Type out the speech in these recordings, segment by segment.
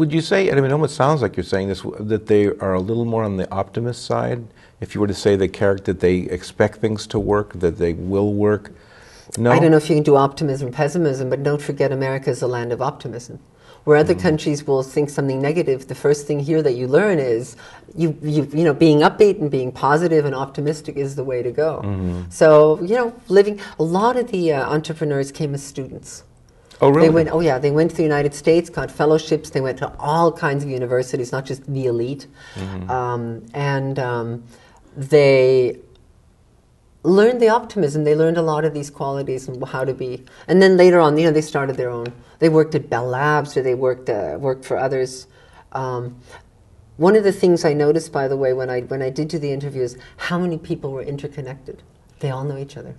Would you say, and I mean, it almost sounds like you're saying this, that they are a little more on the optimist side? If you were to say that they expect things to work, that they will work? No? I don't know if you can do optimism, pessimism, but don't forget America is a land of optimism. Where other countries will think something negative, the first thing here that you learn is, you know, being upbeat and being positive and optimistic is the way to go. So, you know, a lot of the entrepreneurs came as students. Oh, really? They went to the United States, got fellowships, they went to all kinds of universities, not just the elite. They learned the optimism. They learned a lot of these qualities and how to be. And then later on, you know, they started their own. They worked at Bell Labs, or they worked for others. One of the things I noticed, by the way, when I did do the interviews, how many people were interconnected. They all know each other.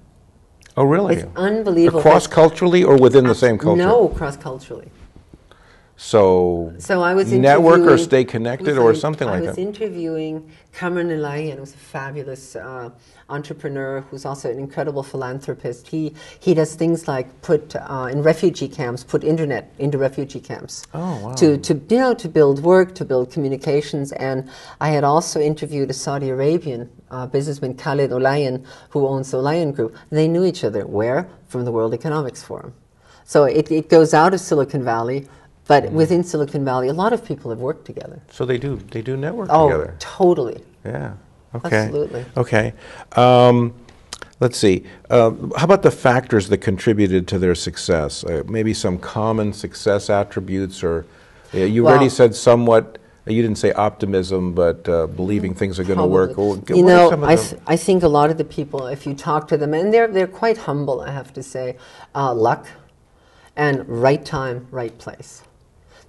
Oh, really? It's unbelievable. Cross-culturally or within the same culture? No, cross-culturally. So I was network or stay connected or something like that? I was interviewing Cameron Elayan, who's a fabulous entrepreneur who's also an incredible philanthropist. He does things like put in refugee camps, put internet into refugee camps. Oh, wow. To build work, to build communications. And I had also interviewed a Saudi Arabian businessman, Khalid Olayan, who owns the Olayan Group. They knew each other. Where? From the World Economics Forum. So it goes out of Silicon Valley. But within Silicon Valley, a lot of people have worked together. So they do network together. Oh, totally. Yeah. Okay. Absolutely. Okay. Let's see. How about the factors that contributed to their success? Maybe some common success attributes, or you already said somewhat. You didn't say optimism, but believing things are going to work. You know, I think a lot of the people, if you talk to them, and they're quite humble, I have to say, luck and right time, right place.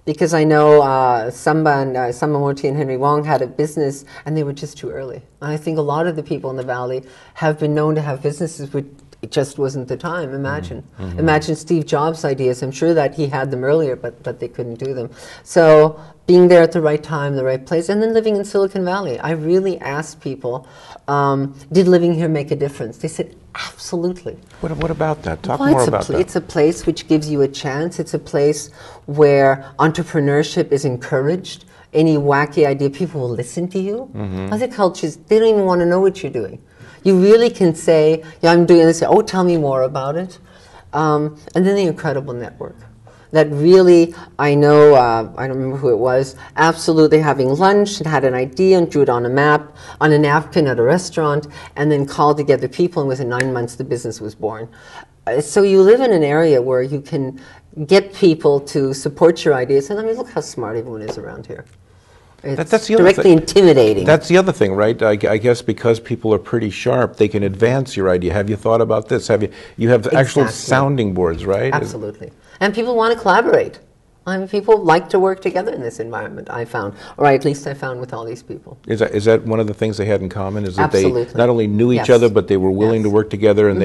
Because I know Samba Morty and Henry Wong had a business and they were just too early. And I think a lot of the people in the Valley have been known to have businesses which it just wasn't the time. Imagine. Imagine Steve Jobs' ideas. I'm sure that he had them earlier, but they couldn't do them. So being there at the right time, the right place, and then living in Silicon Valley. I really asked people, did living here make a difference? They said, absolutely. What about that? Talk more about that. It's a place which gives you a chance. It's a place where entrepreneurship is encouraged. Any wacky idea, people will listen to you. Other cultures, they don't even want to know what you're doing. You really can say, yeah, I'm doing this. Oh, tell me more about it. And then the incredible network. That really, I know, I don't remember who it was, absolutely having lunch and had an idea and drew it on a map, on a napkin at a restaurant, and then called together people, and within 9 months the business was born. So you live in an area where you can get people to support your ideas, and I mean, look how smart everyone is around here. It's that's the directly intimidating. That's the other thing, right? I guess because people are pretty sharp, they can advance your idea. Have you thought about this? You have actual sounding boards, right? Absolutely. And people want to collaborate. I mean, people like to work together in this environment, I found. Or at least I found with all these people. Is that one of the things they had in common? Is that Absolutely. They not only knew each other, but they were willing to work together, and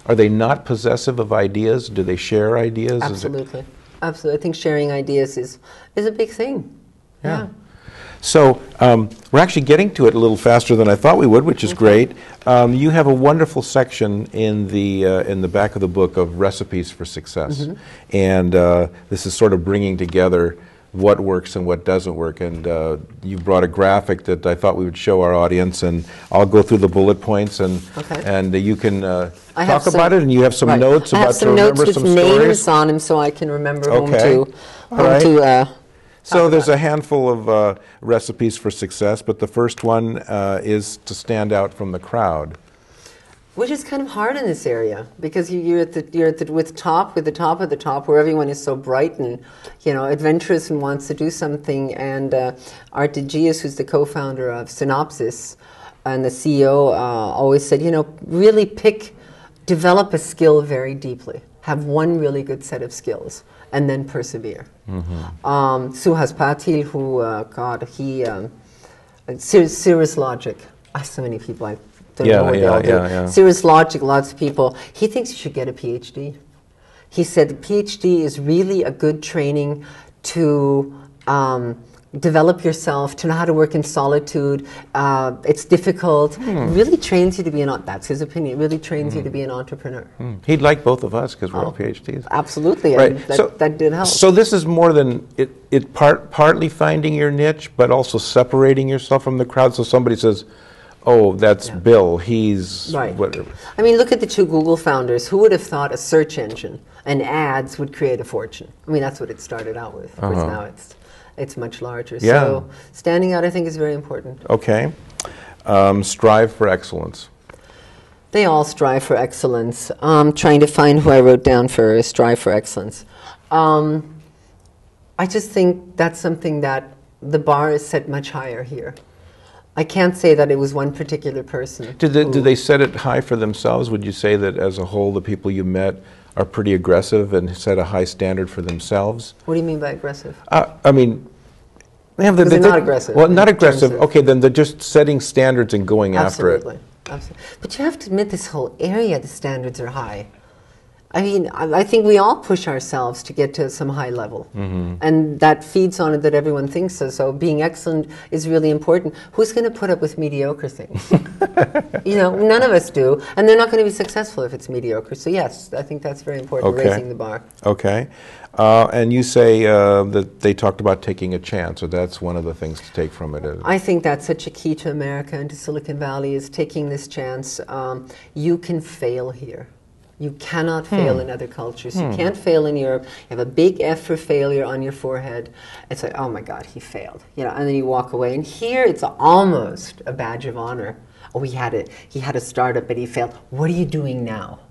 are they not possessive of ideas? Do they share ideas? Absolutely. Absolutely. I think sharing ideas is a big thing. Yeah. So we're actually getting to it a little faster than I thought we would, which is great. You have a wonderful section in the back of the book of recipes for success, and this is sort of bringing together what works and what doesn't work. And you brought a graphic that I thought we would show our audience, and I'll go through the bullet points, and you can talk about it, and you have some notes about to remember some stories. I have some notes with names on them, so I can remember whom to. So there's a handful of recipes for success, but the first one is to stand out from the crowd. Which is kind of hard in this area, because you're with the top of the top, where everyone is so bright and adventurous and wants to do something. And Art DeGius, who's the co-founder of Synopsys and the CEO, always said, really develop a skill very deeply. Have one really good set of skills, and then persevere. Suhas Patil, who, Cirrus Logic. So many people, I don't know what they all do. Cirrus Logic, lots of people. He thinks you should get a Ph.D. He said the Ph.D. is really a good training to develop yourself, to know how to work in solitude. It's difficult. Really trains you to be that's his opinion, really trains you to be an entrepreneur. He'd like both of us because we're all PhDs. Absolutely. Right. And that did help. So this is more than partly finding your niche, but also separating yourself from the crowd. So somebody says, oh, that's Bill, he's whatever. I mean, look at the two Google founders. Who would have thought a search engine and ads would create a fortune? I mean, that's what it started out with. Of course, now it's much larger. Yeah. So standing out, I think, is very important. Okay. Strive for excellence. They all strive for excellence. Trying to find who I wrote down for strive for excellence. I just think that's something that the bar is set much higher here. I can't say that it was one particular person. Do they set it high for themselves? Would you say that as a whole, the people you met are pretty aggressive and set a high standard for themselves? What do you mean by aggressive? I mean, they're not aggressive. Well, not aggressive. Okay, then they're just setting standards and going after it. Absolutely. But you have to admit, this whole area, the standards are high. I mean, I think we all push ourselves to get to some high level. And that feeds on it that everyone thinks so. So being excellent is really important. Who's going to put up with mediocre things? None of us do. And they're not going to be successful if it's mediocre. So yes, I think that's very important, raising the bar. Okay. And you say that they talked about taking a chance, so that's one of the things to take from it. I think that's such a key to America and to Silicon Valley, is taking this chance. You can fail here. You cannot fail in other cultures. You can't fail in Europe. You have a big F for failure on your forehead. It's like, oh my God, he failed. And then you walk away. And here it's almost a badge of honor. Oh, he had a startup, but he failed. What are you doing now?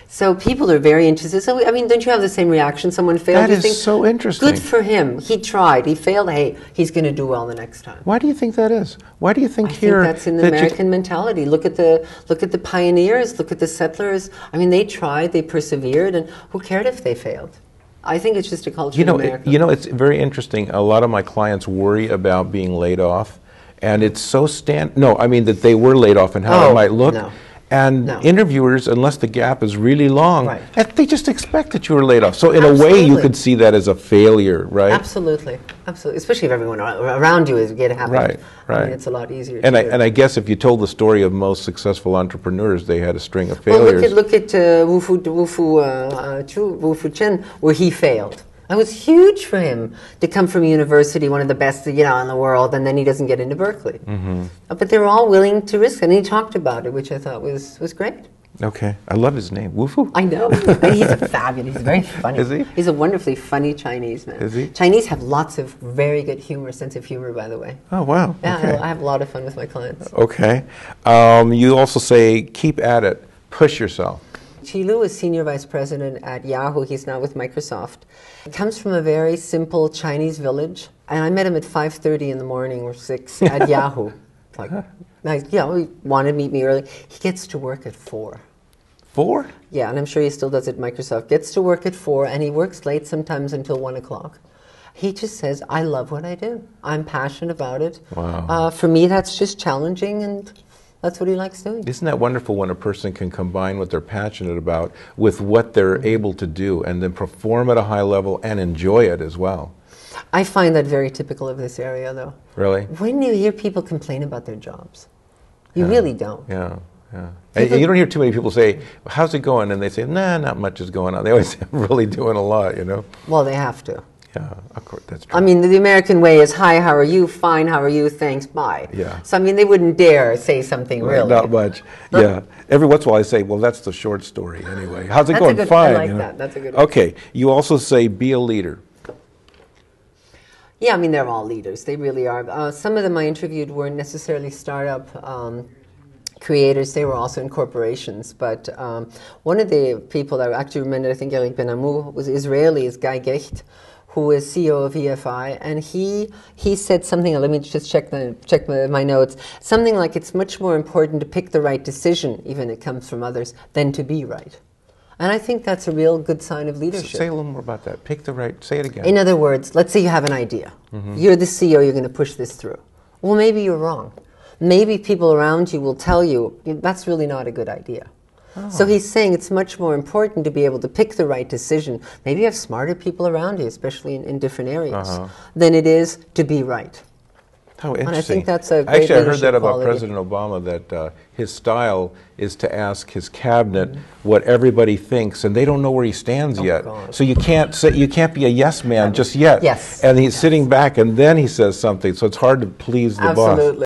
So people are very interested. So, I mean, don't you have the same reaction? Someone failed? That is so interesting. Good for him. He tried. He failed. Hey, he's going to do well the next time. Why do you think that is? Why do you think I think that's in the American mentality. Look at the pioneers. Look at the settlers. I mean, they tried. They persevered. And who cared if they failed? I think it's just a culture in America. It's very interesting. A lot of my clients worry about being laid off. And it's so that they were laid off and how it might look. No. And interviewers, unless the gap is really long, they just expect that you were laid off. So in a way, you could see that as a failure, right? Absolutely. Especially if everyone around you is getting happy. Right. I mean, it's a lot easier. And I guess if you told the story of most successful entrepreneurs, they had a string of failures. Well, look at Wu Fu Chen, where he failed. It was huge for him to come from university, one of the best, in the world, and then he doesn't get into Berkeley. But they were all willing to risk it, and he talked about it, which I thought was great. Okay. I love his name, Wu Fu. I know. And he's fabulous. He's very funny. Is he? He's a wonderfully funny Chinese man. Is he? Chinese have lots of very good sense of humor, by the way. Oh, wow. Yeah, okay. I have a lot of fun with my clients. Okay. You also say, keep at it, push yourself. Qi Lu is senior vice president at Yahoo. He's now with Microsoft. He comes from a very simple Chinese village, and I met him at 5:30 in the morning or 6 at Yahoo. He wanted to meet me early. He gets to work at 4. 4? Yeah, and I'm sure he still does at Microsoft. Gets to work at 4, and he works late sometimes until 1 o'clock. He just says, I love what I do. I'm passionate about it. Wow. For me, that's just challenging, and that's what he likes doing. Isn't that wonderful when a person can combine what they're passionate about with what they're able to do and then perform at a high level and enjoy it as well? I find that very typical of this area, though. Really? When you hear people complain about their jobs, you really don't. Yeah. And you don't hear too many people say, how's it going? And they say, nah, not much is going on. They always say, I'm really doing a lot, Well, they have to. Yeah, of course, that's true. I mean, the American way is, hi, how are you? Fine, how are you? Thanks, bye. Yeah. So, I mean, they wouldn't dare say something really. Not much, yeah. Every once in a while I say, well, that's the short story anyway. How's it going? Fine. I like that. That's a good one. Okay, you also say, be a leader. Yeah, I mean, they're all leaders. They really are. Some of them I interviewed weren't necessarily startup creators. They were also in corporations. But one of the people that I actually remember, I think Eric Benamou, was Israeli, is Guy Gecht, who is CEO of EFI, and he said something, let me just check my notes, something like it's much more important to pick the right decision, even if it comes from others, than to be right. And I think that's a real good sign of leadership. Say a little more about that. Pick the right, say it again. In other words, let's say you have an idea. You're the CEO, you're going to push this through. Well, maybe you're wrong. Maybe people around you will tell you, that's really not a good idea. So he's saying it's much more important to be able to pick the right decision. Maybe you have smarter people around you, especially in different areas, than it is to be right. How interesting. And I think that's a great Actually, I heard that about quality. President Obama, that his style is to ask his cabinet what everybody thinks, and they don't know where he stands yet. God. So you can't be a yes man just yet. Yes. And he's sitting back, and then he says something, so it's hard to please the boss. Absolutely.